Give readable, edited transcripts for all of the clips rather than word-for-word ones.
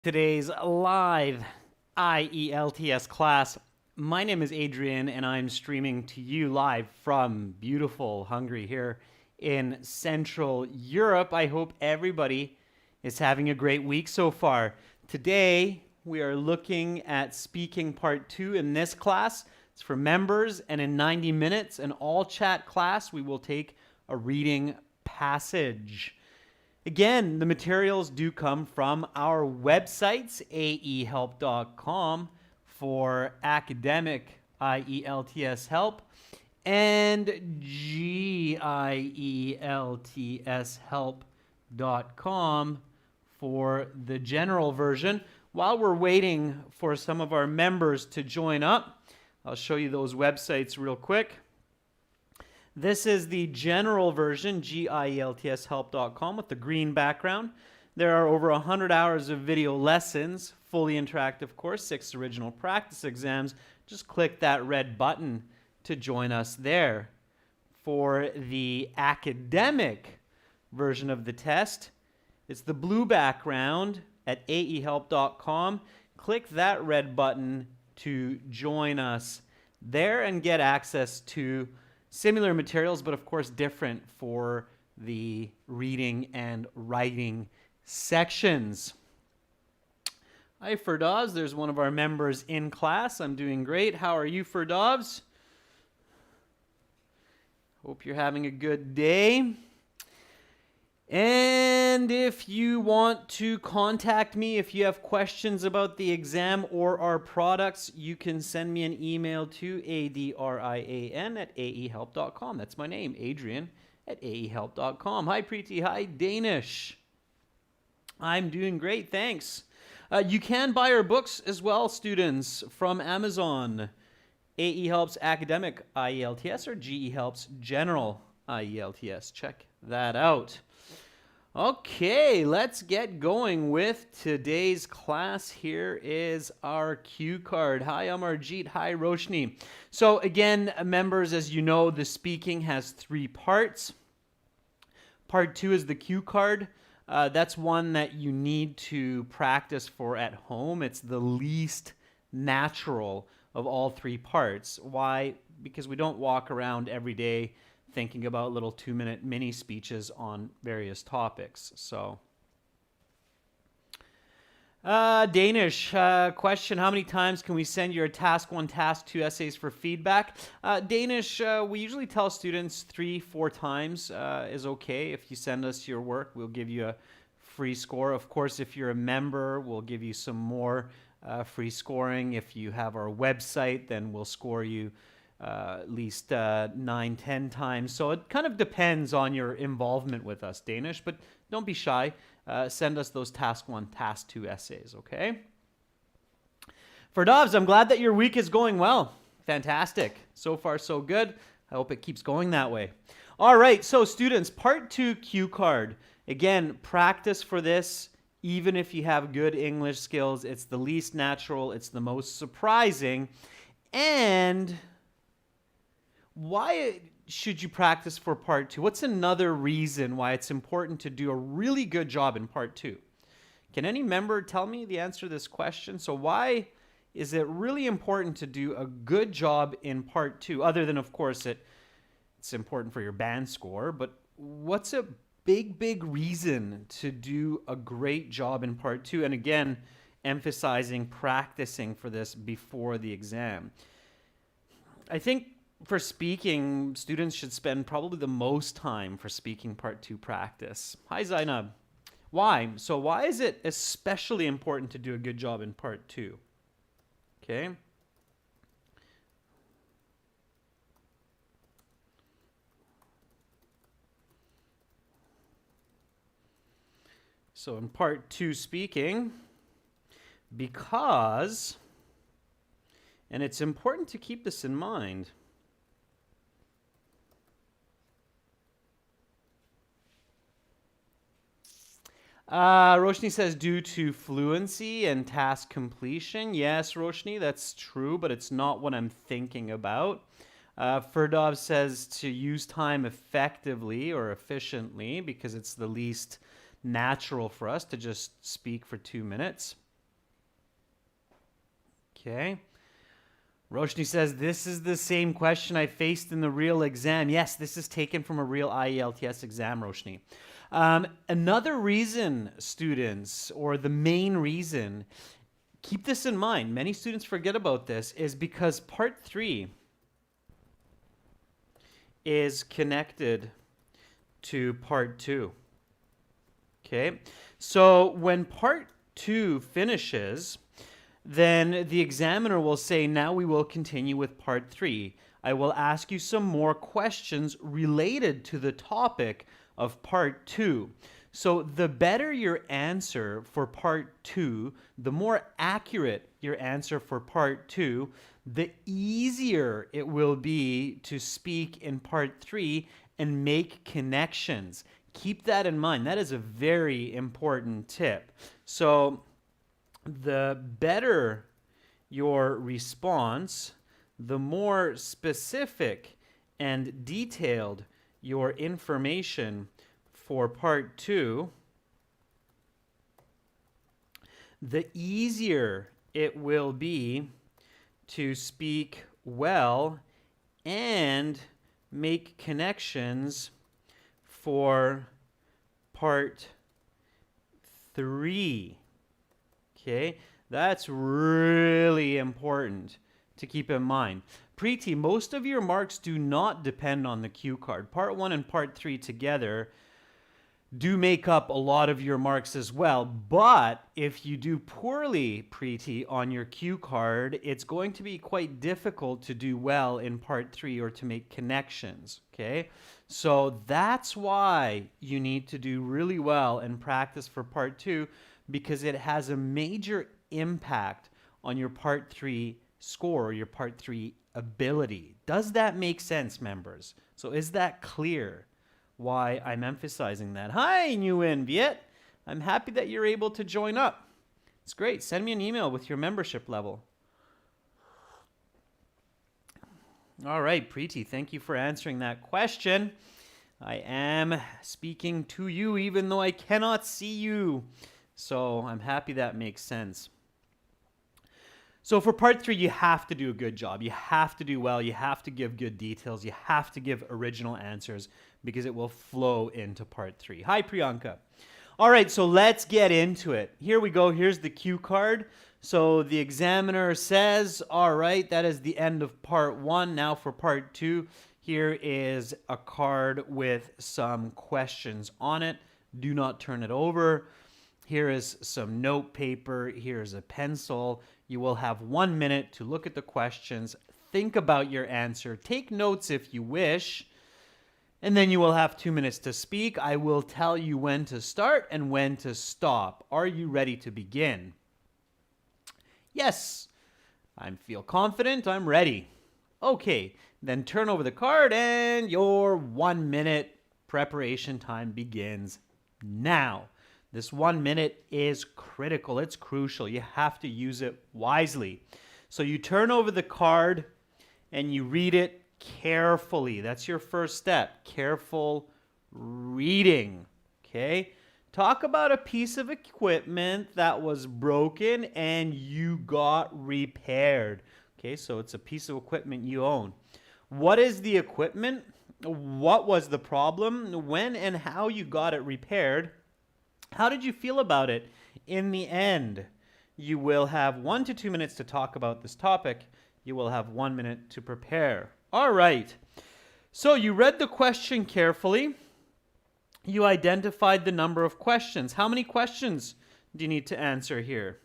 Today's live IELTS class. My name is Adrian and I'm streaming to you live from beautiful Hungary here in Central Europe. I hope everybody is having a great week so far. Today we are looking at speaking part 2 in this class. It's for members, and in 90 minutes, an all chat class, we will take a reading passage. Again, the materials do come from our websites, aehelp.com for academic IELTS help and gieltshelp.com for the general version. While we're waiting for some of our members to join up, I'll show you those websites real quick. This is the general version, gieltshelp.com, with the green background. There are over 100 hours of video lessons, fully interactive course, 6 original practice exams. Just click that red button to join us there. For the academic version of the test, it's the blue background at aehelp.com. Click that red button to join us there and get access to similar materials, but of course different for the reading and writing sections. Hi, Ferdovs. There's one of our members in class. I'm doing great. How are you, Ferdovs? Hope you're having a good day. And if you want to contact me, if you have questions about the exam or our products, you can send me an email to adrian@aehelp.com. That's my name, Adrian at aehelp.com. Hi, Preeti. Hi, Danish. I'm doing great, thanks. You can buy our books as well, students, from Amazon. AE Helps Academic IELTS or GE Helps General IELTS. Check that out. Okay, let's get going with today's class. Here is our cue card. Hi, I'm Arjit. Hi, Roshni. So again, members, as you know, the speaking has 3 parts. Part 2 is the cue card. That's one that you need to practice for at home. It's the least natural of all 3 parts. Why? Because we don't walk around every day thinking about little 2-minute mini speeches on various topics. So, Danish question, how many times can we send your task 1, task 2 essays for feedback? Danish, we usually tell students 3-4 times is okay. If you send us your work, we'll give you a free score. Of course, if you're a member, we'll give you some more free scoring. If you have our website, then we'll score you at least 9-10 times. So it kind of depends on your involvement with us, Danish, but don't be shy. Send us those task 1, task 2 essays, okay? For Dobbs, I'm glad that your week is going well. Fantastic. So far, so good. I hope it keeps going that way. All right, so students, part 2 cue card. Again, practice for this. Even if you have good English skills, it's the least natural, it's the most surprising, and why should you practice for part 2? What's another reason why it's important to do a really good job in part 2? Can any member tell me the answer to this question? So why is it really important to do a good job in part 2? Other than, of course, it's important for your band score, but what's a big reason to do a great job in part 2? And again, emphasizing practicing for this before the exam. I think for speaking, students should spend probably the most time for speaking part 2 practice. Hi, Zainab. Why? So why is it especially important to do a good job in part 2? Okay. So in part 2 speaking, because, and it's important to keep this in mind, Roshni says due to fluency and task completion. Yes, Roshni, that's true, but it's not what I'm thinking about. Ferdov says to use time effectively or efficiently because it's the least natural for us to just speak for 2 minutes. Okay. Roshni says, this is the same question I faced in the real exam. Yes, this is taken from a real IELTS exam, Roshni. Another reason, students, or the main reason, keep this in mind, many students forget about this, is because part 3 is connected to part 2. Okay, so when part 2 finishes, then the examiner will say, now we will continue with part 3. I will ask you some more questions related to the topic of part 2. So the better your answer for part 2, the more accurate your answer for part 2, the easier it will be to speak in part 3 and make connections. Keep that in mind. That is a very important tip. So the better your response, the more specific and detailed your information for part 2, the easier it will be to speak well and make connections for part 3. Okay, that's really important to keep in mind. Preeti, most of your marks do not depend on the cue card. Part 1 and part 3 together do make up a lot of your marks as well. But if you do poorly, Preeti, on your cue card, it's going to be quite difficult to do well in part 3 or to make connections. Okay, so that's why you need to do really well and practice for part 2, because it has a major impact on your part 3 score, or your part 3 ability. Does that make sense, members? So is that clear why I'm emphasizing that? Hi, Nguyen Viet. I'm happy that you're able to join up. It's great. Send me an email with your membership level. All right, Preeti, thank you for answering that question. I am speaking to you even though I cannot see you. So I'm happy that makes sense. So for part 3, you have to do a good job. You have to do well. You have to give good details. You have to give original answers, because it will flow into part 3. Hi, Priyanka. All right, so let's get into it. Here we go. Here's the cue card. So the examiner says, all right, that is the end of part 1. Now for part 2, here is a card with some questions on it. Do not turn it over. Here is some note paper. Here's a pencil. You will have 1 minute to look at the questions, think about your answer, take notes if you wish, and then you will have 2 minutes to speak. I will tell you when to start and when to stop. Are you ready to begin? Yes, I feel confident. I'm ready. Okay, then turn over the card and your 1 minute preparation time begins now. This 1 minute is critical. It's crucial. You have to use it wisely. So you turn over the card and you read it carefully. That's your first step. Careful reading. Okay? Talk about a piece of equipment that was broken and you got repaired. Okay, so it's a piece of equipment you own. What is the equipment? What was the problem? When and how you got it repaired? How did you feel about it in the end? You will have 1 to 2 minutes to talk about this topic. You will have 1 minute to prepare. All right. So you read the question carefully. You identified the number of questions. How many questions do you need to answer here?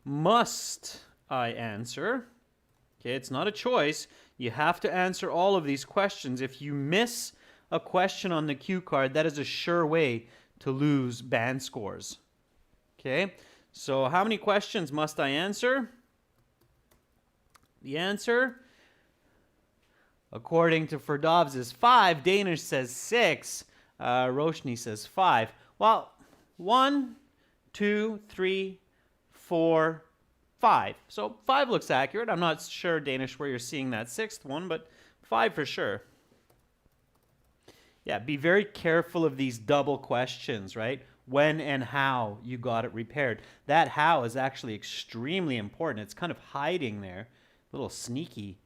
Must I answer? Okay, it's not a choice. You have to answer all of these questions. If you miss a question on the cue card, that is a sure way to lose band scores. Okay, so how many questions must I answer? The answer, according to Ferdovs, is 5. Danish says 6. Roshni says 5. Well, 1, 2, 3, 4, 5. So 5 looks accurate. I'm not sure, Danish, where you're seeing that 6th one, but 5 for sure. Yeah, be very careful of these double questions, right? when and how you got it repaired. That how is actually extremely important. It's kind of hiding there, a little sneaky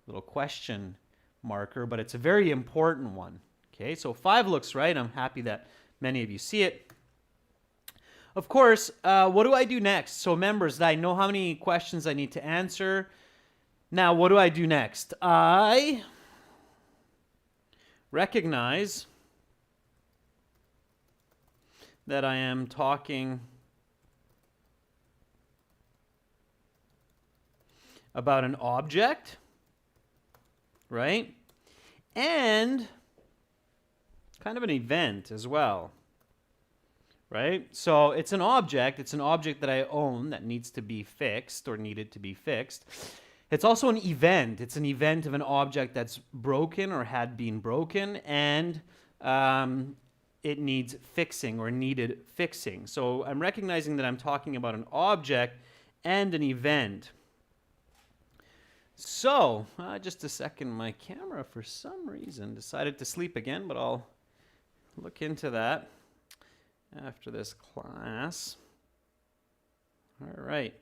little question marker, but it's a very important one. Okay, so 5 looks right. I'm happy that many of you see it. Of course, what do I do next? So members, I know how many questions I need to answer. Now, what do I do next? I recognize that I am talking about an object, right? And kind of an event as well, right? So it's an object that I own that needs to be fixed or needed to be fixed. It's also an event. It's an event of an object that's broken or had been broken, and it needs fixing or needed fixing. So I'm recognizing that I'm talking about an object and an event. So, just a second, my camera for some reason decided to sleep again, but I'll look into that after this class. All right,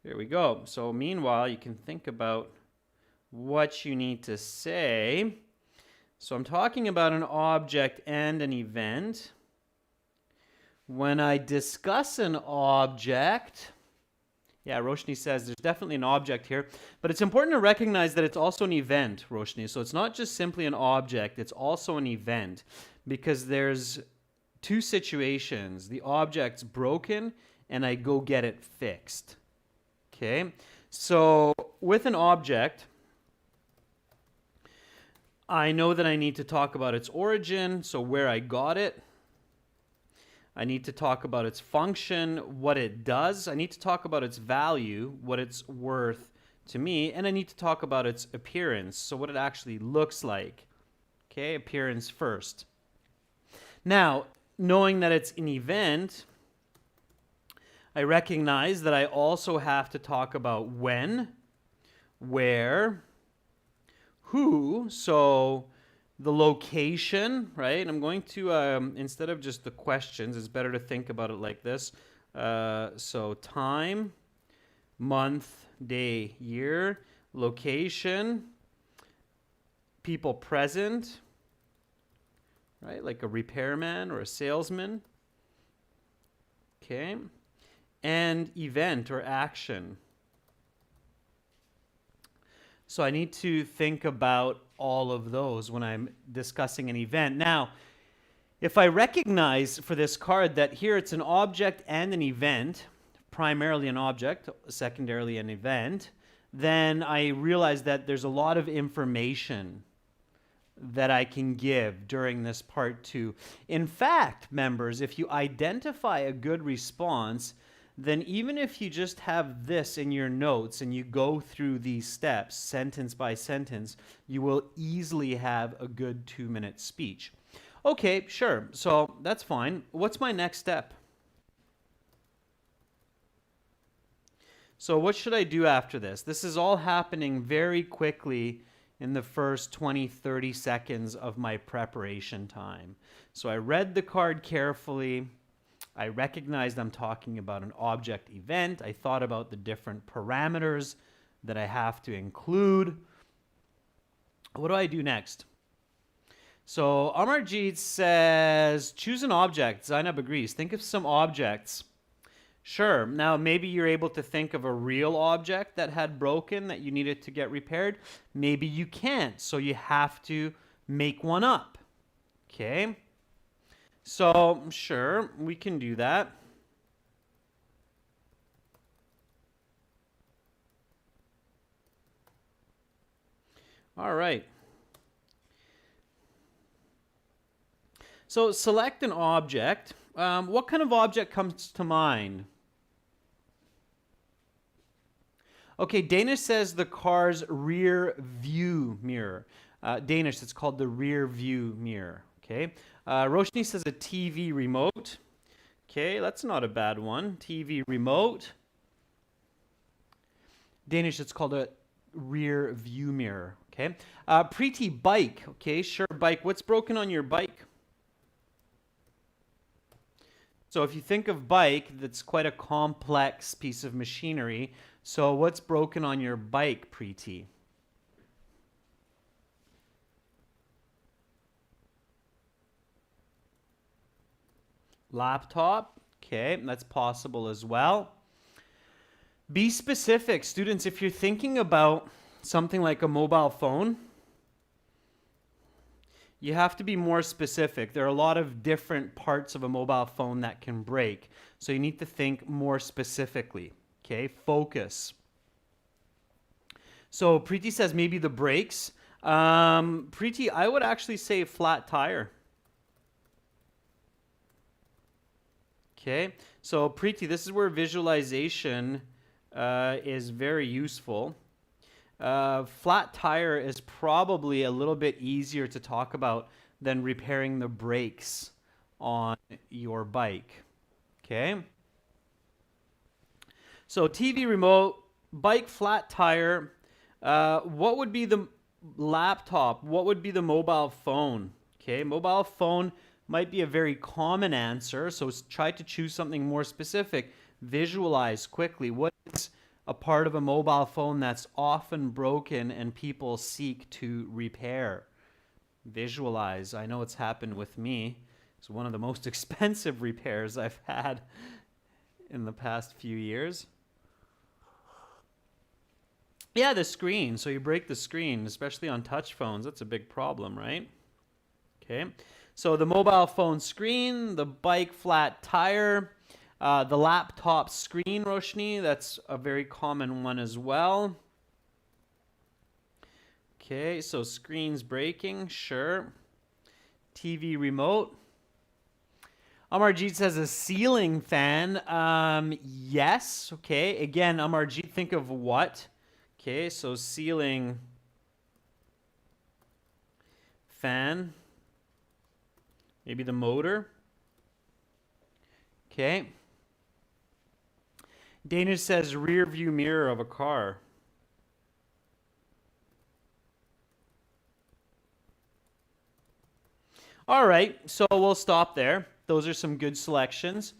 here we go. So meanwhile, you can think about what you need to say. So I'm talking about an object and an event. When I discuss an object, yeah, Roshni says there's definitely an object here, but it's important to recognize that it's also an event, Roshni. So it's not just simply an object, it's also an event, because there's 2 situations. The object's broken and I go get it fixed. Okay? So with an object, I know that I need to talk about its origin, so where I got it. I need to talk about its function, what it does. I need to talk about its value, what it's worth to me. And I need to talk about its appearance, so what it actually looks like. Okay, appearance first. Now, knowing that it's an event, I recognize that I also have to talk about when, where, who, so the location, right? I'm going to, instead of just the questions, it's better to think about it like this. So time, month, day, year, location, people present, right? Like a repairman or a salesman. Okay. And event or action. So I need to think about all of those when I'm discussing an event. Now, if I recognize for this card that here it's an object and an event, primarily an object, secondarily an event, then I realize that there's a lot of information that I can give during this part 2. In fact, members, if you identify a good response, then even if you just have this in your notes and you go through these steps sentence by sentence, you will easily have a good 2-minute speech. Okay, sure. So that's fine. What's my next step? So what should I do after this? This is all happening very quickly in the first 20, 30 seconds of my preparation time. So I read the card carefully. I recognized I'm talking about an object event. I thought about the different parameters that I have to include. What do I do next? So Amarjeet says, choose an object. Zainab agrees. Think of some objects. Sure. Now, maybe you're able to think of a real object that had broken that you needed to get repaired. Maybe you can't, so you have to make one up. Okay? So, sure, we can do that. All right. So, select an object. What kind of object comes to mind? Okay, Danish says the car's rear view mirror. Danish, it's called the rear view mirror. Okay. Roshni says a TV remote. Okay, that's not a bad one. TV remote. Danish, it's called a rear view mirror. Okay. Preeti, bike. Okay, sure, bike. What's broken on your bike? So if you think of bike, that's quite a complex piece of machinery. So what's broken on your bike, Preeti? Laptop. Okay, that's possible as well. Be specific, students. If you're thinking about something like a mobile phone, you have to be more specific. There are a lot of different parts of a mobile phone that can break. So you need to think more specifically. Okay, focus. So Preeti says maybe the brakes. Preeti, I would actually say flat tire. Okay, so Preeti, this is where visualization is very useful. Flat tire is probably a little bit easier to talk about than repairing the brakes on your bike. Okay. So TV remote, bike flat tire. What would be the laptop? What would be the mobile phone? Okay, mobile phone might be a very common answer. So try to choose something more specific. Visualize quickly. What is a part of a mobile phone that's often broken and people seek to repair? Visualize. I know it's happened with me. It's one of the most expensive repairs I've had in the past few years. Yeah, the screen. So you break the screen, especially on touch phones. That's a big problem, right? Okay. So the mobile phone screen, the bike flat tire, the laptop screen, Roshni, that's a very common one as well. Okay, so screens breaking, sure. TV remote. Amarjeet says a ceiling fan. Yes, okay. Again, Amarjeet, think of what? Okay, so ceiling fan. Maybe the motor. Okay. Danish says rear view mirror of a car. All right, so we'll stop there. Those are some good selections.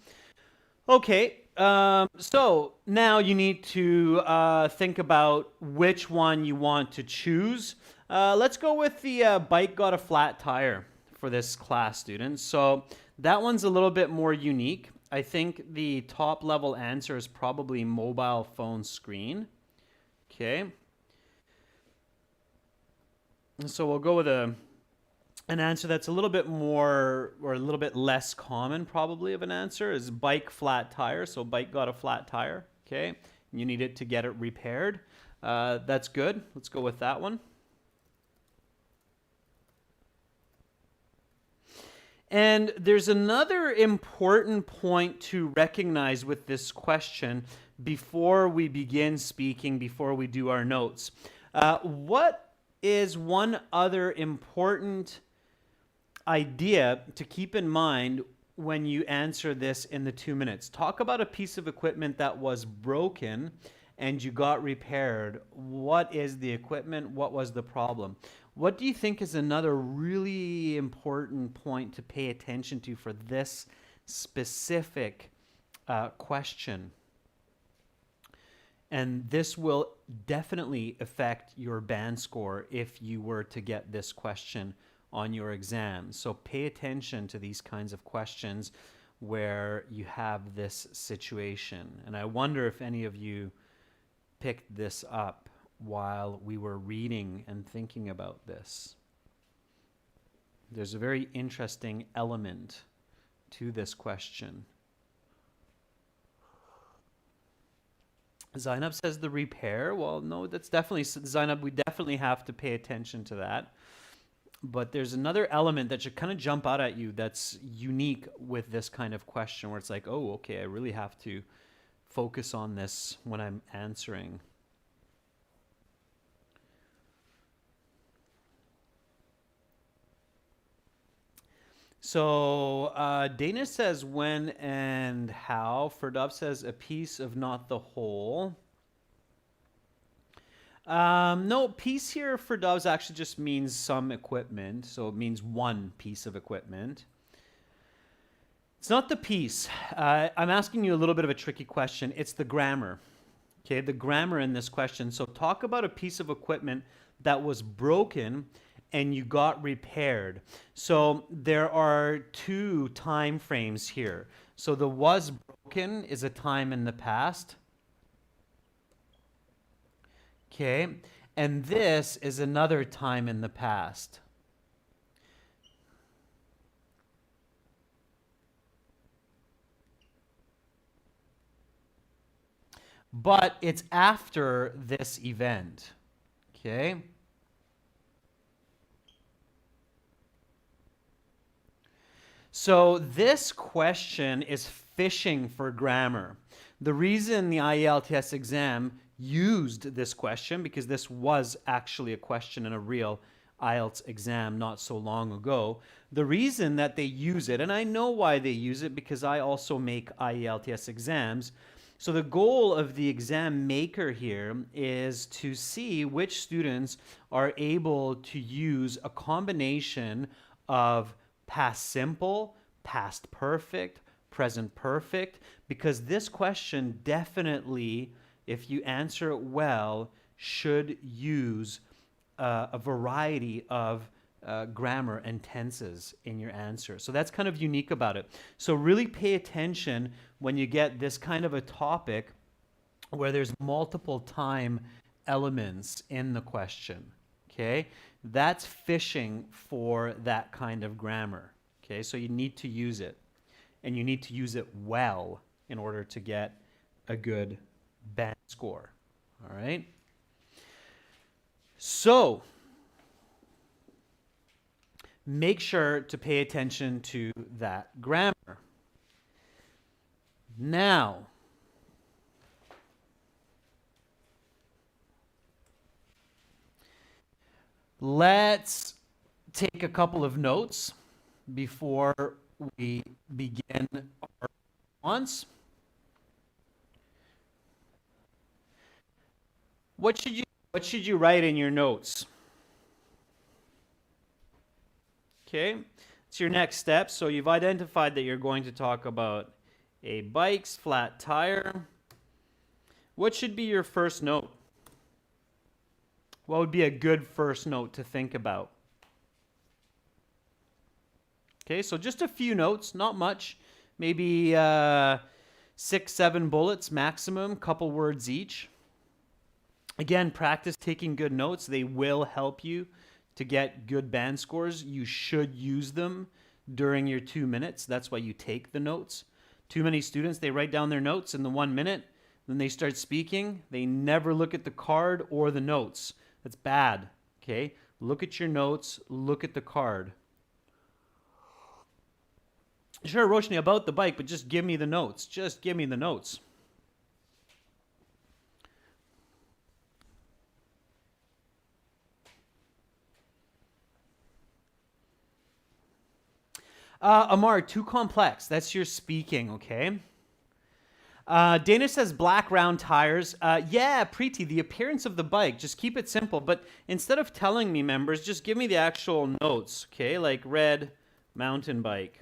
Okay, so now you need to think about which one you want to choose. Let's go with the bike got a flat tire for this class, students. So that one's a little bit more unique. I think the top level answer is probably mobile phone screen. Okay. So we'll go with an answer that's a little bit more or a little bit less common probably of an answer is bike flat tire. So bike got a flat tire. Okay. You need it to get it repaired. That's good. Let's go with that one. And there's another important point to recognize with this question before we begin speaking, before we do our notes. What is one other important idea to keep in mind when you answer this in the 2 minutes? Talk about a piece of equipment that was broken and you got repaired. What is the equipment? What was the problem? What do you think is another really important point to pay attention to for this specific question? And this will definitely affect your band score if you were to get this question on your exam. So pay attention to these kinds of questions where you have this situation. And I wonder if any of you picked this up while we were reading and thinking about this. There's a very interesting element to this question. Zainab says the repair. Well, no, that's definitely, Zainab, we definitely have to pay attention to that. But there's another element that should kind of jump out at you that's unique with this kind of question where it's like, oh, okay, I really have to focus on this when I'm answering. So Dana says when and how. Ferdov says a piece of not the whole. No, piece here for Doves actually just means some equipment. So it means one piece of equipment. It's not the piece. I'm asking you a little bit of a tricky question. It's the grammar. Okay, the grammar in this question. So talk about a piece of equipment that was broken and you got repaired. So there are two time frames here. So the was broken is a time in the past. Okay, and this is another time in the past. But it's after this event. Okay. So this question is fishing for grammar. The reason the IELTS exam used this question, because this was actually a question in a real IELTS exam not so long ago, the reason that they use it, and I know why they use it because I also make IELTS exams. So the goal of the exam maker here is to see which students are able to use a combination of past simple, past perfect, present perfect, because this question definitely, if you answer it well, should use a variety of grammar and tenses in your answer. So that's kind of unique about it. So really pay attention when you get this kind of a topic where there's multiple time elements in the question. Okay, that's fishing for that kind of grammar. Okay, so you need to use it, and you need to use it well in order to get a good band score. All right. So make sure to pay attention to that grammar. Now, let's take a couple of notes before we begin our response. What should you write in your notes? Okay, it's your next step. So you've identified that you're going to talk about a bike's flat tire. What should be your first note? What would be a good first note to think about? Okay, so just a few notes, not much. Maybe 6, 7 bullets maximum, couple words each. Again, practice taking good notes. They will help you to get good band scores. You should use them during your 2 minutes. That's why you take the notes. Too many students, they write down their notes in the 1 minute, then they start speaking. They never look at the card or the notes. That's bad, okay? Look at your notes, look at the card. Sure, Roshni, about the bike, but just give me the notes. Just give me the notes. Amar, too complex. That's your speaking, okay? Dana says black round tires. Yeah, Preeti, the appearance of the bike. Just keep it simple. But instead of telling me, members, just give me the actual notes, okay? Like red mountain bike.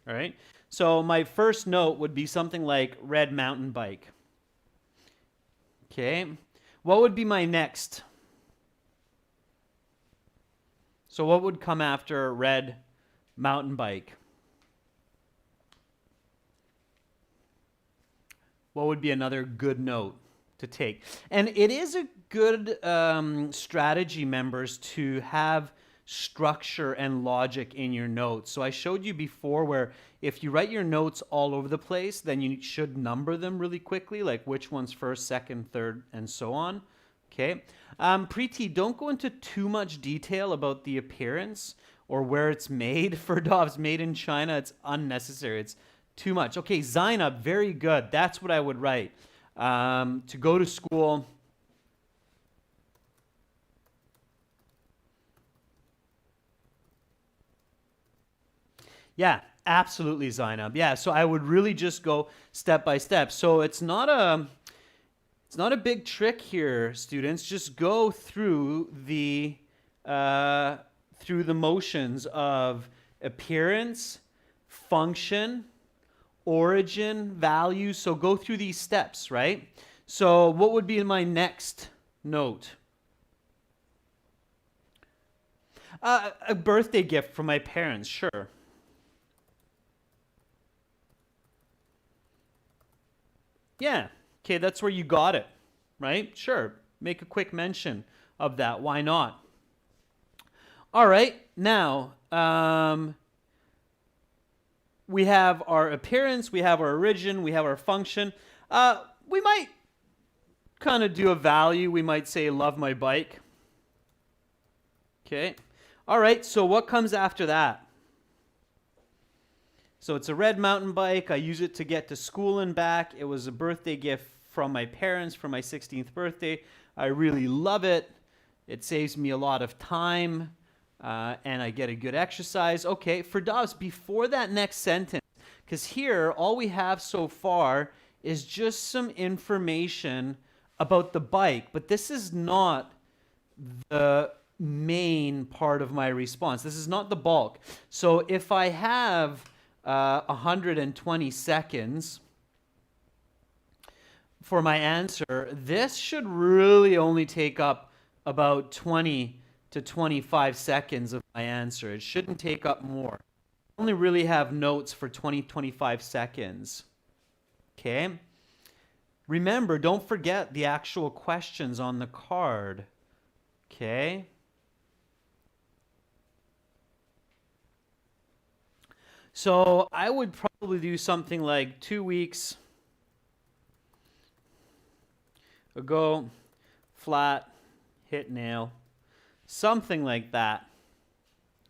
All right? So my first note would be something like red mountain bike. Okay? What would be my next? So what would come after red mountain bike? What would be another good note to take? And it is a good strategy, members, to have structure and logic in your notes. So I showed you before where if you write your notes all over the place, then you should number them really quickly, like which one's first, second, third, and so on. Okay. Preeti, don't go into too much detail about the appearance or where it's made. For Dov's made in China, it's unnecessary. It's too much. Okay, Zainab, very good. That's what I would write. To go to school. Yeah, absolutely, Zainab. Yeah, so I would really just go step by step. So it's not a big trick here, students. Just go through the motions of appearance, function, origin, value. So go through these steps, right? So what would be my next note? A birthday gift from my parents, sure. Yeah, okay, that's where you got it, right? Sure, make a quick mention of that. Why not? All right, now we have our appearance, we have our origin, we have our function. We might kind of do a value. We might say, love my bike. Okay. All right, so what comes after that? So it's a red mountain bike. I use it to get to school and back. It was a birthday gift from my parents for my 16th birthday. I really love it. It saves me a lot of time, and I get a good exercise. Okay, for Dobbs, before that next sentence, because here all we have so far is just some information about the bike, but this is not the main part of my response. This is not the bulk. So if I have 120 seconds for my answer, this should really only take up about 20 to 25 seconds of my answer. It shouldn't take up more. I only really have notes for 20-25 seconds. Okay? Remember, don't forget the actual questions on the card. Okay? So I would probably do something like 2 weeks ago, flat, hit nail, something like that.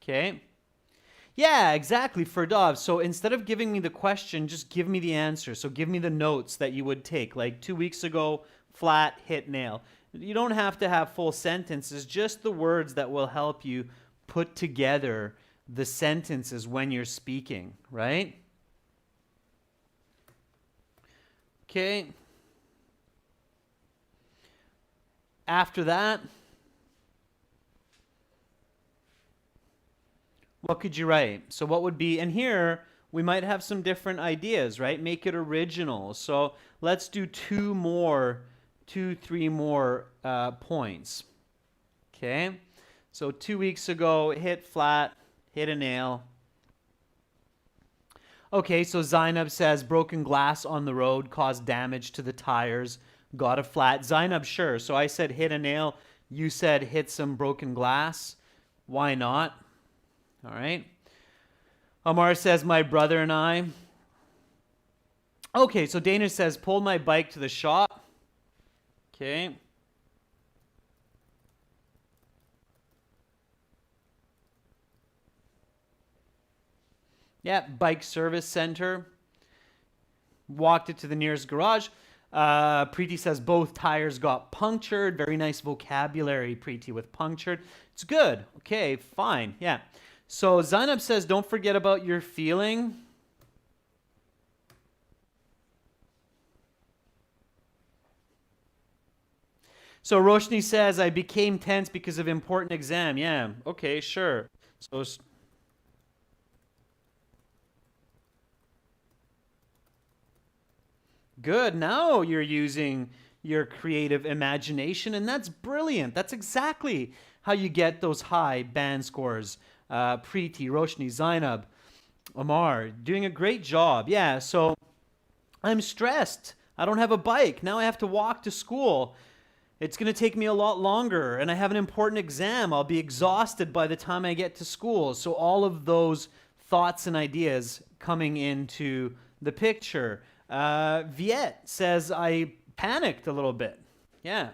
Okay? Yeah, exactly, for Dobbs. So instead of giving me the question, just give me the answer. So give me the notes that you would take, like 2 weeks ago, flat, hit nail. You don't have to have full sentences, just the words that will help you put together the sentences when you're speaking, right? Okay. After that, what could you write? So what would be, and here we might have some different ideas, right? Make it original. So let's do two, three more points. Okay. So 2 weeks ago, hit flat, hit a nail. Okay, so Zainab says broken glass on the road caused damage to the tires. Got a flat. Zainab, sure. So I said hit a nail. You said hit some broken glass. Why not? All right. Amar says my brother and I. Okay, so Dana says pulled my bike to the shop. Okay. Yeah, bike service center. Walked it to the nearest garage. Preeti says both tires got punctured. Very nice vocabulary, Preeti, with punctured. It's good. Okay, fine. Yeah. So Zainab says don't forget about your feeling. So Roshni says I became tense because of important exam. Yeah. Okay, sure. So good. Now you're using your creative imagination, and that's brilliant. That's exactly how you get those high band scores. Preeti, Roshni, Zainab, Amar, doing a great job. Yeah, so I'm stressed. I don't have a bike. Now I have to walk to school. It's going to take me a lot longer, and I have an important exam. I'll be exhausted by the time I get to school. So all of those thoughts and ideas coming into the picture. Viet says I panicked a little bit. Yeah.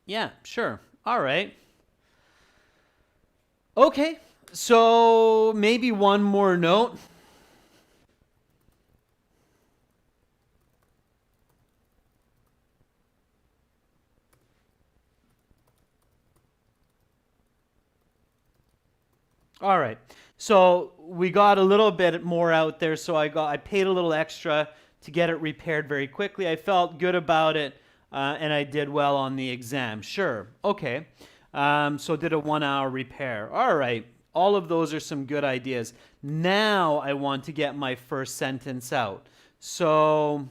Yeah, sure. All right. Okay, so maybe one more note. All right. So we got a little bit more out there, so I paid a little extra to get it repaired very quickly. I felt good about it, and I did well on the exam. Sure. Okay. So did a 1 hour repair. All right. All of those are some good ideas. Now I want to get my first sentence out. So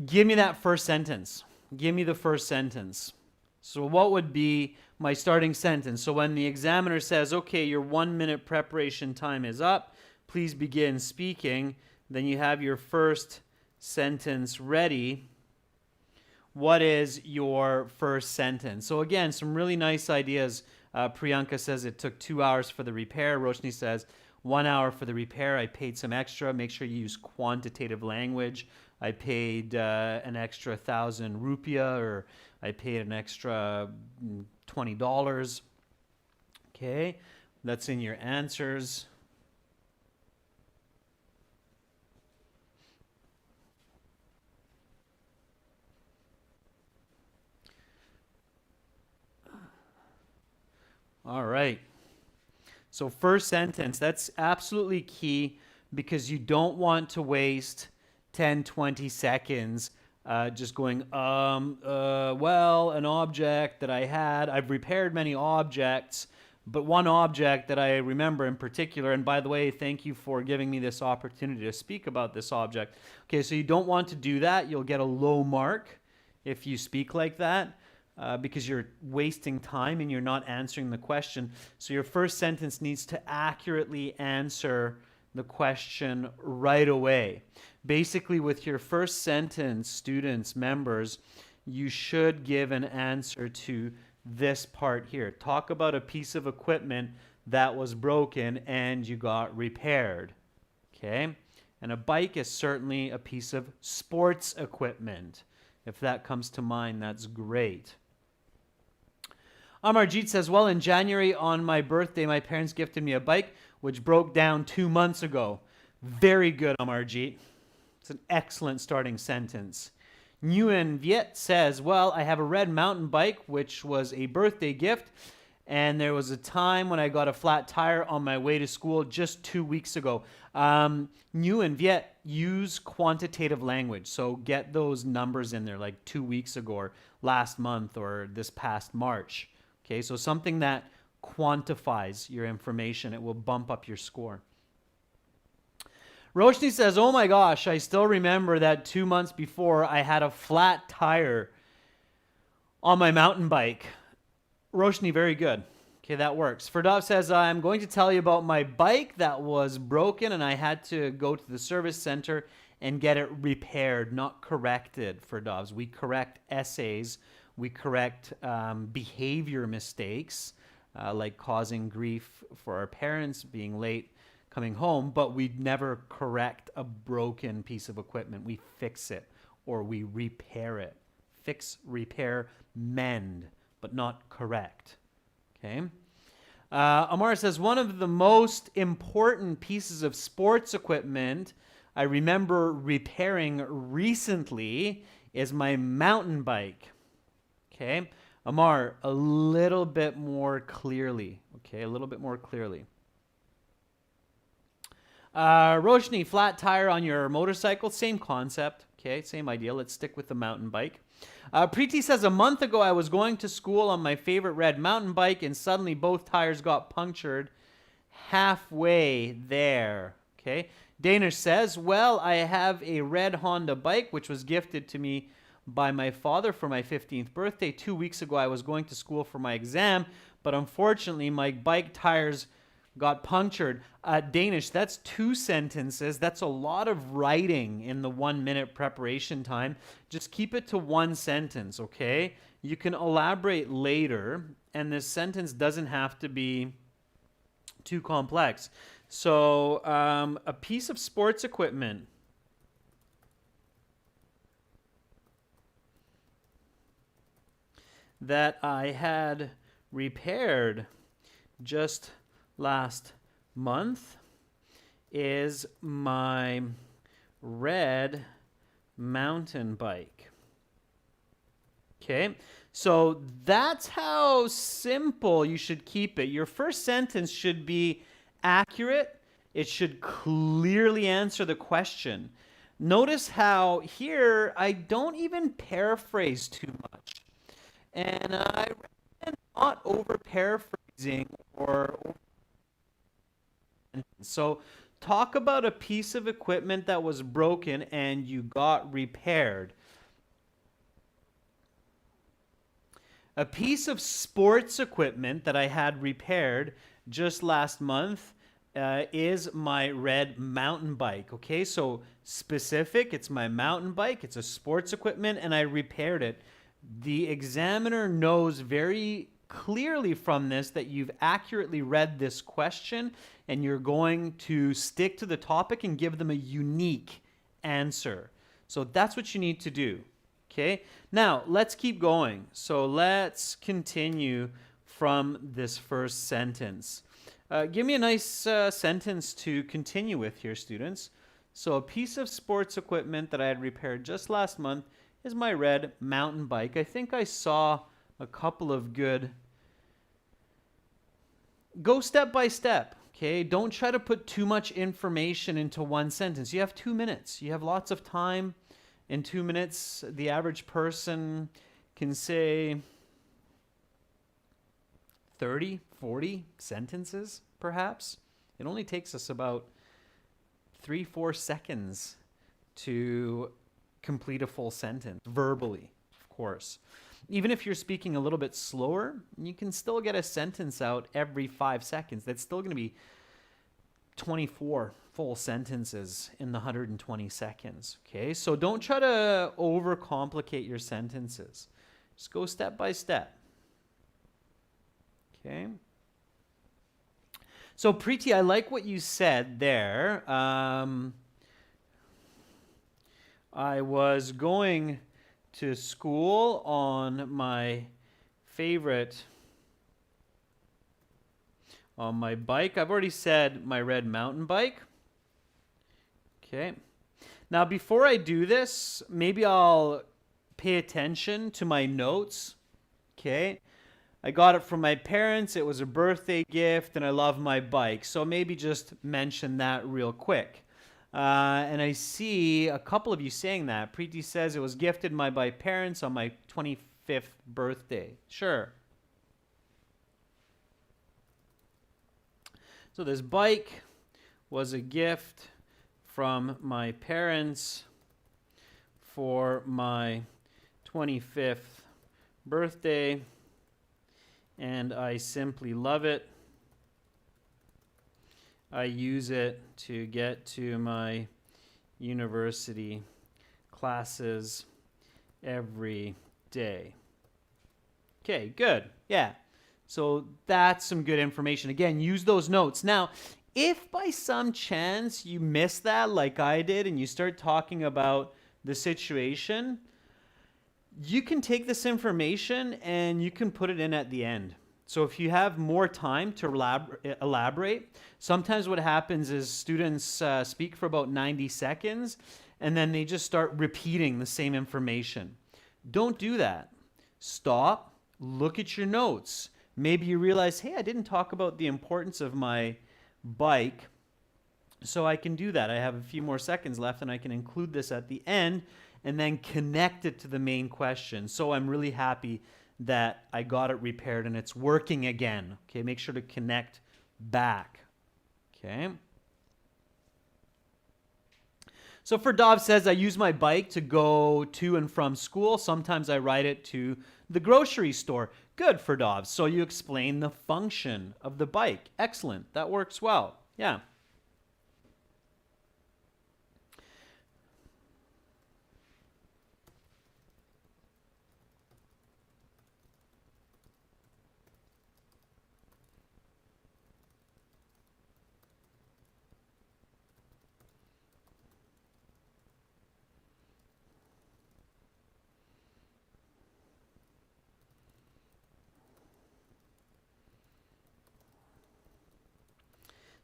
give me that first sentence. Give me the first sentence. So what would be my starting sentence? So when the examiner says, okay, your 1 minute preparation time is up, please begin speaking, then you have your first sentence ready. What is your first sentence? So again, some really nice ideas. Priyanka says it took 2 hours for the repair. Roshni says 1 hour for the repair. I paid some extra. Make sure you use quantitative language. I paid an extra 1,000 rupiah, or I paid an extra $20. Okay, that's in your answers. All right. So first sentence, that's absolutely key because you don't want to waste 10, 20 seconds just going, well, an object that I had, I've repaired many objects, but one object that I remember in particular, and by the way, thank you for giving me this opportunity to speak about this object. Okay, so you don't want to do that. You'll get a low mark if you speak like that. Because you're wasting time and you're not answering the question. So your first sentence needs to accurately answer the question right away. Basically, with your first sentence, students, members, you should give an answer to this part here. Talk about a piece of equipment that was broken and you got repaired. Okay? And a bike is certainly a piece of sports equipment. If that comes to mind, that's great. Amarjeet says, well, in January on my birthday, my parents gifted me a bike, which broke down 2 months ago. Very good, Amarjeet. It's an excellent starting sentence. Nguyen Viet says, well, I have a red mountain bike, which was a birthday gift, and there was a time when I got a flat tire on my way to school just 2 weeks ago. Nguyen Viet, use quantitative language, so get those numbers in there, like 2 weeks ago, or last month, or this past March. Okay, so something that quantifies your information. It will bump up your score. Roshni says, oh my gosh, I still remember that 2 months before I had a flat tire on my mountain bike. Roshni, very good. Okay, that works. Ferdav says, I'm going to tell you about my bike that was broken and I had to go to the service center and get it repaired, not corrected, Ferdavs. We correct essays. We correct behavior mistakes, like causing grief for our parents, being late coming home, but we never correct a broken piece of equipment. We fix it or we repair it. Fix, repair, mend, but not correct. Okay? Amar says, one of the most important pieces of sports equipment I remember repairing recently is my mountain bike. Okay, Amar, a little bit more clearly. Okay, a little bit more clearly. Roshni, flat tire on your motorcycle, same concept. Okay, same idea. Let's stick with the mountain bike. Preeti says, a month ago I was going to school on my favorite red mountain bike and suddenly both tires got punctured halfway there. Okay, Danish says, well, I have a red Honda bike which was gifted to me by my father for my 15th birthday. 2 weeks ago, I was going to school for my exam, but unfortunately, my bike tires got punctured. Danish, that's 2 sentences. That's a lot of writing in the 1 minute preparation time. Just keep it to 1 sentence, okay? You can elaborate later, and this sentence doesn't have to be too complex. So, a piece of sports equipment. That I had repaired just last month is my red mountain bike. Okay, so that's how simple you should keep it. Your first sentence should be accurate. It should clearly answer the question. Notice how here I don't even paraphrase too much. And I recommend not over paraphrasing or so talk about a piece of equipment that was broken and you got repaired. A piece of sports equipment that I had repaired just last month is my red mountain bike. Okay, so specific, it's my mountain bike, it's a sports equipment, and I repaired it. The examiner knows very clearly from this that you've accurately read this question and you're going to stick to the topic and give them a unique answer. So that's what you need to do. Okay, now let's keep going. So let's continue from this first sentence. Give me a nice sentence to continue with here, students. So a piece of sports equipment that I had repaired just last month is my red mountain bike. I think I saw a couple of good. Go step by step. Okay, don't try to put too much information into one sentence. You have 2 minutes. You have lots of time. In 2 minutes, the average person can say 30, 40 sentences, perhaps. It only takes us about 3-4 seconds to complete a full sentence, verbally, of course. Even if you're speaking a little bit slower, you can still get a sentence out every 5 seconds. That's still going to be 24 full sentences in the 120 seconds. Okay, so don't try to overcomplicate your sentences. Just go step by step. Okay. So Preeti, I like what you said there. I was going to school on my bike. I've already said my red mountain bike. Okay. Now, before I do this, maybe I'll pay attention to my notes. Okay. I got it from my parents. It was a birthday gift, and I love my bike. So maybe just mention that real quick. And I see a couple of you saying that. Preeti says it was gifted by my parents on my 25th birthday. Sure. So this bike was a gift from my parents for my 25th birthday, and I simply love it. I use it to get to my university classes every day. Okay, good. Yeah. So that's some good information. Again, use those notes. Now, if by some chance you miss that like I did and you start talking about the situation, you can take this information and you can put it in at the end. So if you have more time to elaborate, sometimes what happens is students speak for about 90 seconds and then they just start repeating the same information. Don't do that. Stop, look at your notes. Maybe you realize, hey, I didn't talk about the importance of my bike, so I can do that. I have a few more seconds left and I can include this at the end and then connect it to the main question. So I'm really happy that I got it repaired and it's working again. Okay, make sure to connect back. Okay. So for Dov says, I use my bike to go to and from school. Sometimes I ride it to the grocery store. Good for Dov. So you explain the function of the bike. Excellent. That works well. Yeah.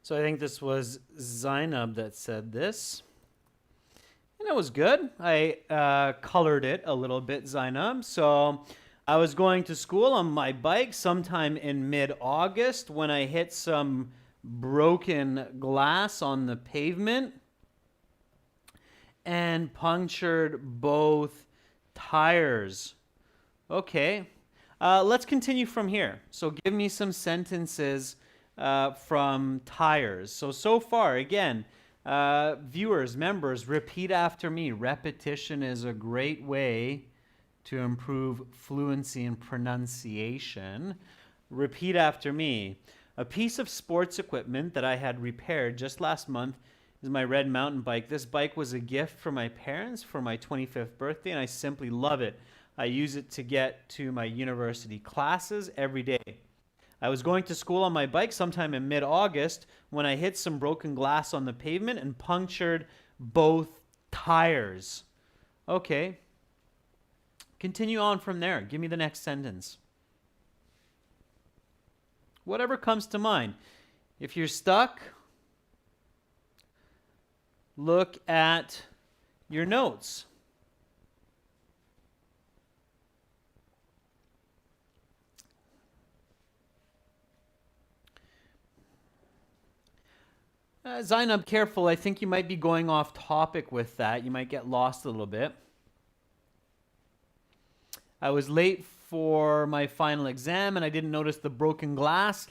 So I think this was Zainab that said this. And it was good. I colored it a little bit, Zainab. So I was going to school on my bike sometime in mid-August when I hit some broken glass on the pavement and punctured both tires. Okay, let's continue from here. So give me some sentences from tires. So far, again, viewers, members, repeat after me. Repetition is a great way to improve fluency and pronunciation. Repeat after me. A piece of sports equipment that I had repaired just last month is my red mountain bike. This bike was a gift from my parents for my 25th birthday, and I simply love it. I use it to get to my university classes every day. I was going to school on my bike sometime in mid-August when I hit some broken glass on the pavement and punctured both tires. Okay. Continue on from there. Give me the next sentence. Whatever comes to mind. If you're stuck, look at your notes. Zainab, careful. I think you might be going off topic with that. You might get lost a little bit. I was late for my final exam and I didn't notice the broken glass.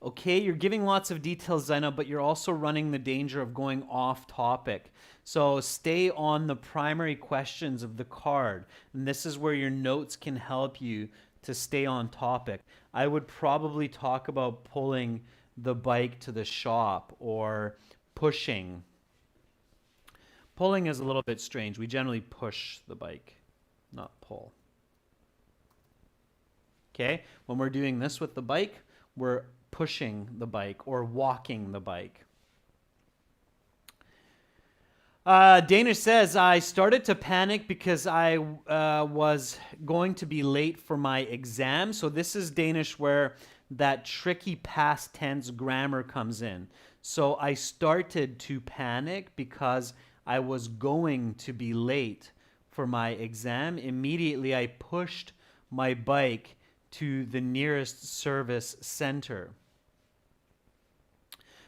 Okay, you're giving lots of details, Zainab, but you're also running the danger of going off topic. So stay on the primary questions of the card. And this is where your notes can help you to stay on topic. I would probably talk about pulling the bike to the shop or pushing. Pulling is a little bit strange. We generally push the bike, not pull. Okay, when we're doing this with the bike, we're pushing the bike or walking the bike. Danish says, I started to panic because I was going to be late for my exam. So this is Danish where that tricky past tense grammar comes in. So I started to panic because I was going to be late for my exam. Immediately I pushed my bike to the nearest service center.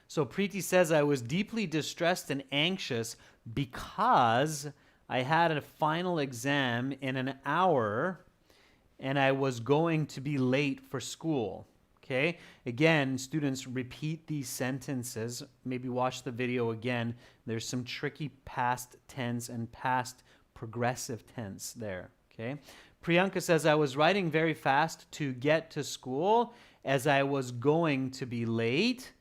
So Preeti says, I was deeply distressed and anxious because I had a final exam in an hour and I was going to be late for school. Okay, again, students, repeat these sentences. Maybe watch the video again. There's some tricky past tense and past progressive tense there. Okay, Priyanka says, I was riding very fast to get to school as I was going to be late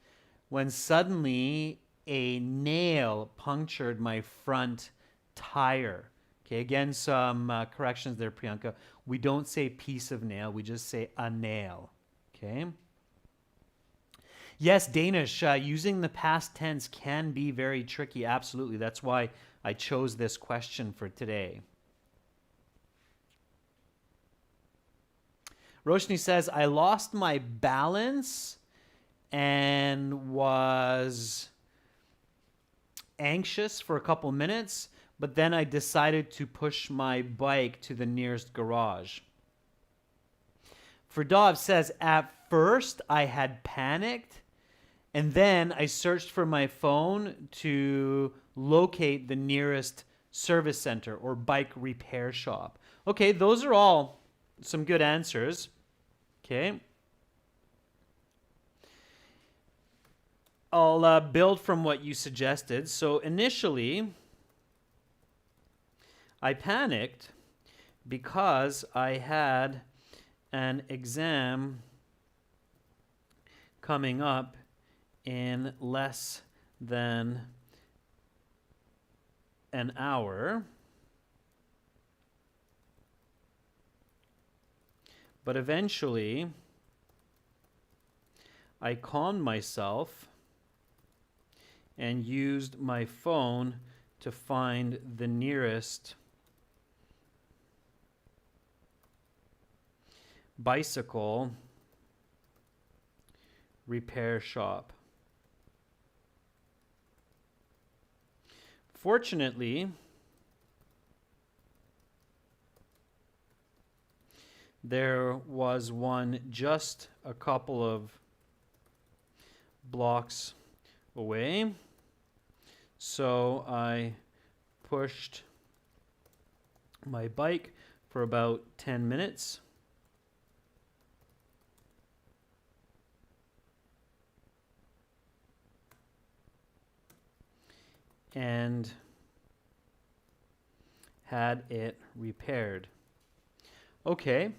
when suddenly a nail punctured my front tire. Okay, again, some corrections there, Priyanka. We don't say piece of nail. We just say a nail. Okay. Yes, Danish, using the past tense can be very tricky. Absolutely. That's why I chose this question for today. Roshni says, I lost my balance and was anxious for a couple minutes, but then I decided to push my bike to the nearest garage. Ferdov says, at first I had panicked, and then I searched for my phone to locate the nearest service center or bike repair shop. Okay, those are all some good answers. Okay. I'll build from what you suggested. So initially, I panicked because I had an exam coming up in less than an hour. But eventually, I calmed myself and used my phone to find the nearest bicycle repair shop. Fortunately, there was one just a couple of blocks away. So I pushed my bike for about 10 minutes. And had it repaired. Okay.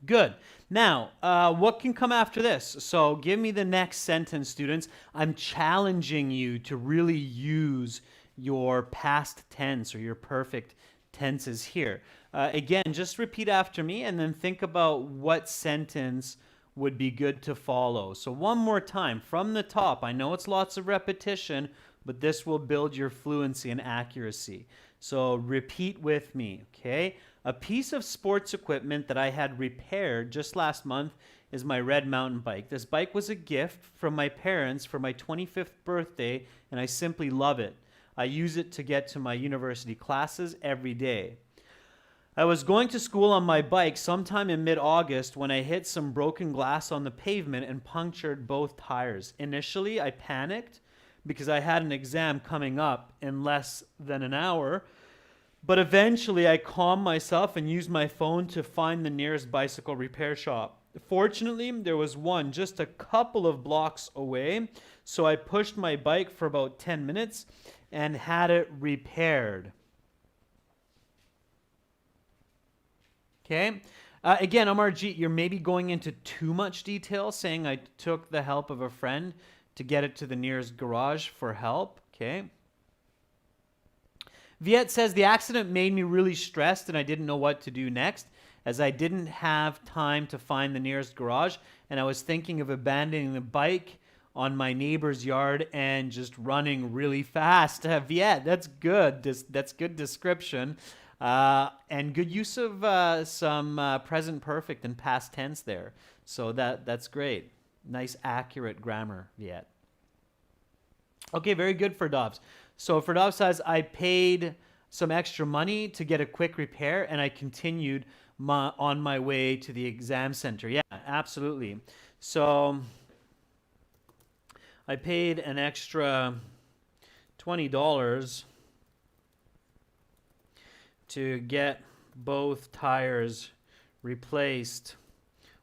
Good. Now, what can come after this? So give me the next sentence, students. I'm challenging you to really use your past tense or your perfect tenses here. Again, just repeat after me and then think about what sentence would be good to follow. So one more time from the top. I know it's lots of repetition, but this will build your fluency and accuracy. So repeat with me, okay? A piece of sports equipment that I had repaired just last month is my red mountain bike. This bike was a gift from my parents for my 25th birthday, and I simply love it. I use it to get to my university classes every day. I was going to school on my bike sometime in mid-August when I hit some broken glass on the pavement and punctured both tires. Initially, I panicked because I had an exam coming up in less than an hour, but eventually I calmed myself and used my phone to find the nearest bicycle repair shop. Fortunately, there was one just a couple of blocks away, so I pushed my bike for about 10 minutes and had it repaired. Okay. Again, Amarjeet, you're maybe going into too much detail, saying I took the help of a friend to get it to the nearest garage for help. Okay. Viet says, the accident made me really stressed and I didn't know what to do next, as I didn't have time to find the nearest garage, and I was thinking of abandoning the bike on my neighbor's yard and just running really fast. Viet, that's good. That's good description. And good use of some present perfect and past tense there. So that's great. Nice, accurate grammar, Viet. Okay, very good, Ferdovs. So Ferdov says, I paid some extra money to get a quick repair, and I continued on my way to the exam center. Yeah, absolutely. So I paid an extra $20 to get both tires replaced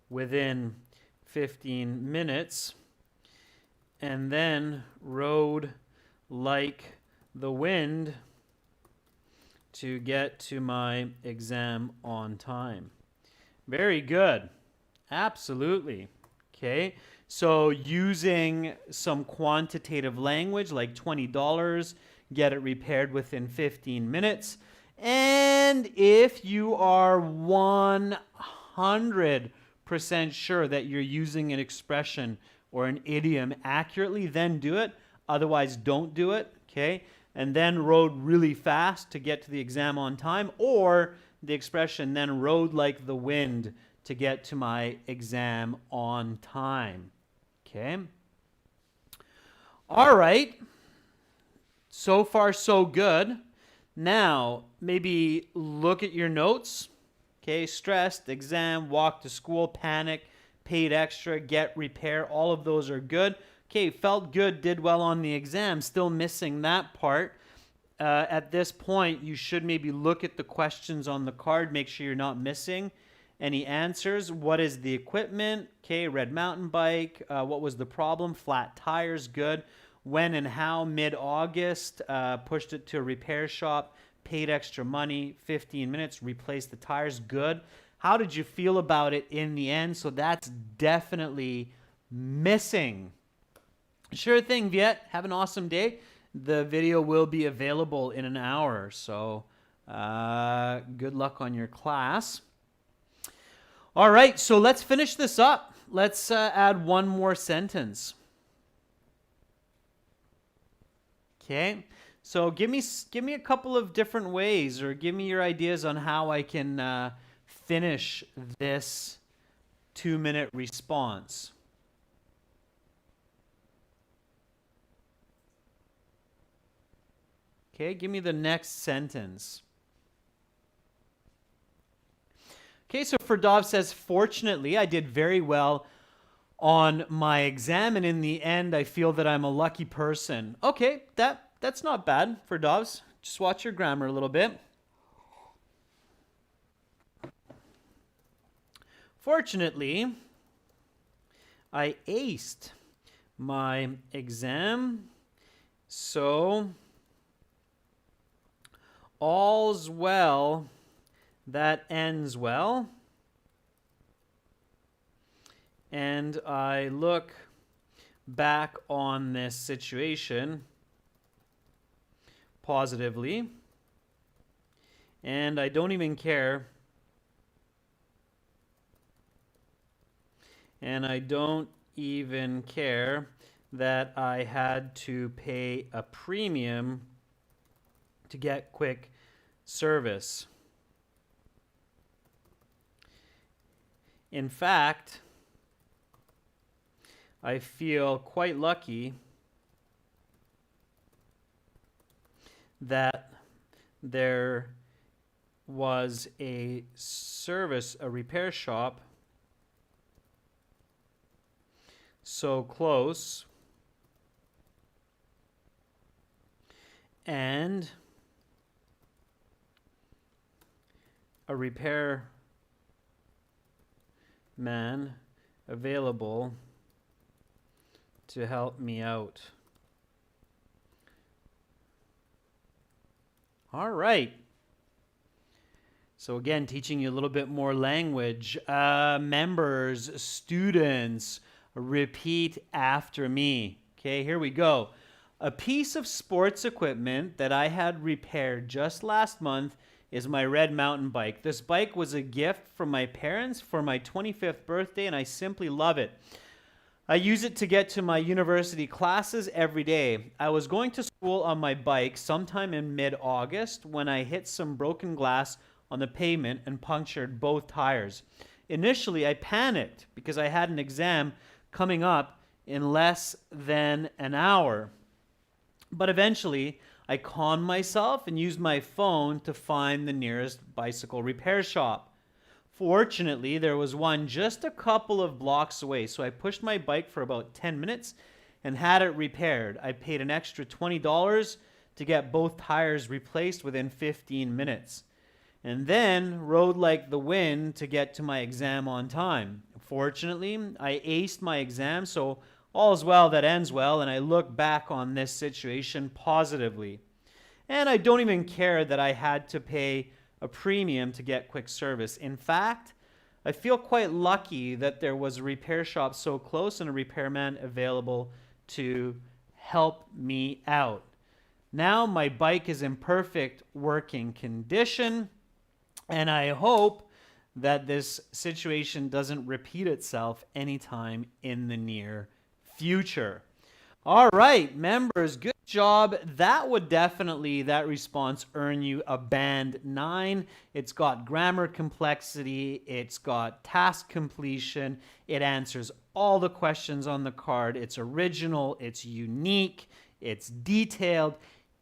within 15 minutes, and then rode like the wind to get to my exam on time. Very good. Absolutely. Okay. So using some quantitative language like $20, get it repaired within 15 minutes. And if you are 100% sure that you're using an expression or an idiom accurately, then do it. Otherwise, don't do it. Okay. And then rode really fast to get to the exam on time, or the expression then rode like the wind to get to my exam on time. Okay. All right. So far, so good. Now, maybe look at your notes. Okay. Stressed, exam, walk to school, panic, paid extra, get repair. All of those are good. Okay, felt good, did well on the exam, still missing that part. At this point, you should maybe look at the questions on the card, make sure you're not missing any answers. What is the equipment? Okay, red mountain bike. What was the problem? Flat tires, good. When and how? Mid-August, pushed it to a repair shop, paid extra money, 15 minutes, replaced the tires, good. How did you feel about it in the end? So that's definitely missing. Sure thing, Viet. Have an awesome day. The video will be available in an hour, so good luck on your class. All right, so let's finish this up. Let's add one more sentence. Okay, so give me a couple of different ways, or give me your ideas on how I can finish this 2-minute response. Okay, give me the next sentence. Okay, so Ferdov says, fortunately, I did very well on my exam, and in the end, I feel that I'm a lucky person. Okay, that's not bad for Doves. Just watch your grammar a little bit. Fortunately, I aced my exam, so all's well that ends well. And I look back on this situation positively, and I don't even care. And I don't even care that I had to pay a premium to get quick service. In fact, I feel quite lucky that there was a repair shop so close, and a repair man available to help me out. All right. So again, teaching you a little bit more language. Members, students, repeat after me. Okay, here we go. A piece of sports equipment that I had repaired just last month is my red mountain bike. This bike was a gift from my parents for my 25th birthday, and I simply love it. I use it to get to my university classes every day. I was going to school on my bike sometime in mid-August when I hit some broken glass on the pavement and punctured both tires. Initially, I panicked because I had an exam coming up in less than an hour. But eventually, I calmed myself and used my phone to find the nearest bicycle repair shop. Fortunately, there was one just a couple of blocks away, so I pushed my bike for about 10 minutes and had it repaired. I paid an extra $20 to get both tires replaced within 15 minutes, and then rode like the wind to get to my exam on time. Fortunately, I aced my exam, so all's well that ends well, and I look back on this situation positively. And I don't even care that I had to pay a premium to get quick service. In fact, I feel quite lucky that there was a repair shop so close and a repairman available to help me out. Now my bike is in perfect working condition, and I hope that this situation doesn't repeat itself anytime in the near future. All right, members, good job. That response earn you a band 9. It's got grammar complexity, it's got task completion, it answers all the questions on the card, it's original, it's unique, it's detailed,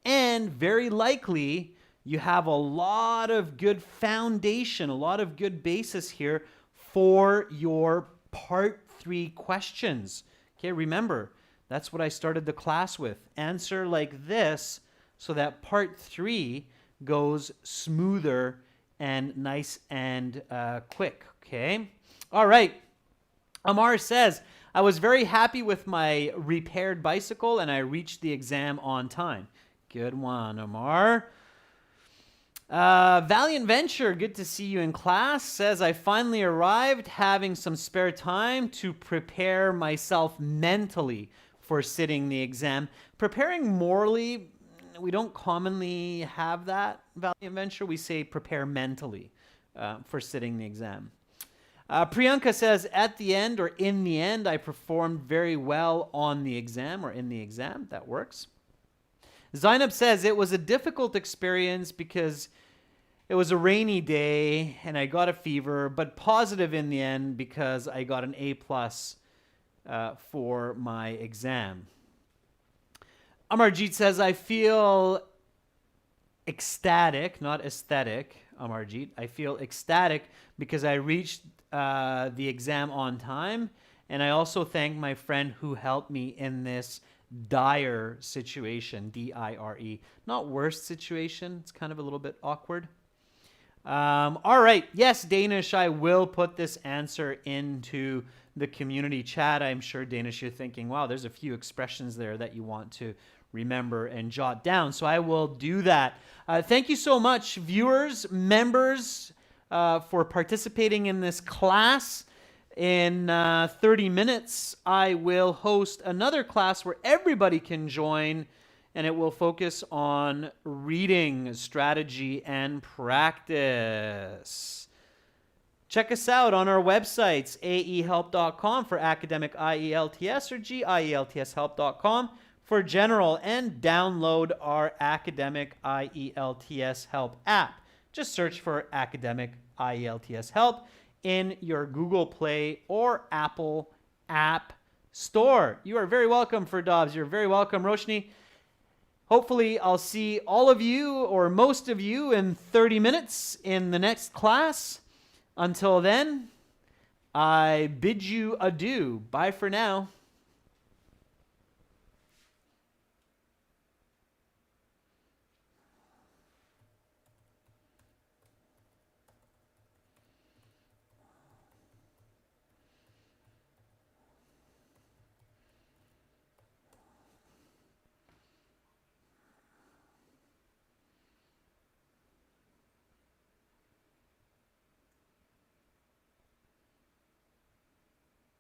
and very likely you have a lot of good foundation, a lot of good basis here for your part 3 questions. Okay, remember, that's what I started the class with. Answer like this so that part 3 goes smoother and nice and quick, okay? All right. Amar says, I was very happy with my repaired bicycle and I reached the exam on time. Good one, Amar. Valiant Venture, good to see you in class, says, I finally arrived having some spare time to prepare myself mentally for sitting the exam. Preparing morally, we don't commonly have that, Valiant Venture. We say prepare mentally for sitting the exam. Priyanka says, at the end or in the end, I performed very well on the exam or in the exam. That works. Zainab says, it was a difficult experience because it was a rainy day and I got a fever, but positive in the end because I got an A+ for my exam. Amarjeet says, I feel ecstatic, not aesthetic, Amarjeet. I feel ecstatic because I reached the exam on time And I also thank my friend who helped me in this dire situation, D-I-R-E. Not worst situation. It's kind of a little bit awkward. All right. Yes, Danish, I will put this answer into the community chat. I'm sure, Danish, you're thinking, wow, there's a few expressions there that you want to remember and jot down. So I will do that. Thank you so much, viewers, members, for participating in this class. In 30 minutes, I will host another class where everybody can join, and it will focus on reading strategy and practice. Check us out on our websites, aehelp.com for academic IELTS or gieltshelp.com for general, and download our academic IELTS help app. Just search for academic IELTS help in your Google Play or Apple App Store. You are very welcome, Dobbs. You're very welcome, Roshni. Hopefully, I'll see all of you or most of you in 30 minutes in the next class. Until then, I bid you adieu. Bye for now.